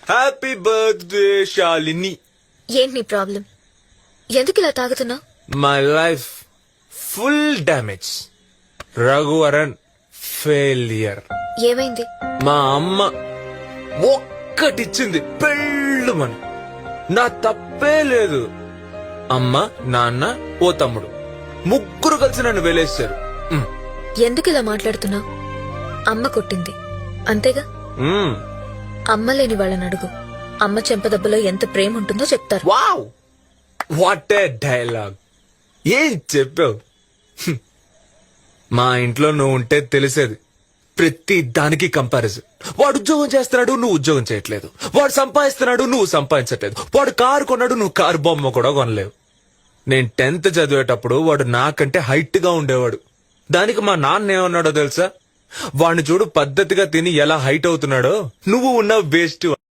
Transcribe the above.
Happy birthday Shalini. ఏంటి నీ problem? ఎందుకు ఇలా తాగుతున్నావు? My life full damage. Raghuvaran failure. ఏమైంది? మా అమ్మ ఒక్కటిచ్చింది పెళ్ళుమని. నా తప్పే లేదు. అమ్మ, నాన్న, ఓ తమ్ముడు ముగ్గురు కలిసి నన్ను వెలేశారు. ఎందుకు ఇలా మాట్లాడుతున్నావు? అమ్మ కొట్టింది అంతేగా. అమ్మ లేని వాళ్ళని అడుగు. అమ్మ చెంపదెబ్బలో ఎంత ప్రేమ ఉంటుందో చెప్తారు. Wow, what a dialogue. ఏం చెప్పావు? మా ఇంట్లో నువ్వు ఉంటే తెలిసేది. ప్రతి దానికి కంపారిజన్. వాడు ఉద్యోగం చేస్తున్నాడు, నువ్వు ఉద్యోగం చేయట్లేదు. వాడు సంపాదిస్తున్నాడు, నువ్వు సంపాదించట్లేదు. వాడు కారు కొన్నాడు, నువ్వు కారు బొమ్మ కూడా కొనలేవు. నేను 10th చదివేటప్పుడు వాడు నాకంటే హైట్ గా ఉండేవాడు. దానికి మా నాన్న ఏమన్నాడో తెలుసా? వాడిని చూడు పద్ధతిగా తిని ఎలా హైట్ అవుతున్నాడో, నువ్వు ఉన్న వేస్ట్.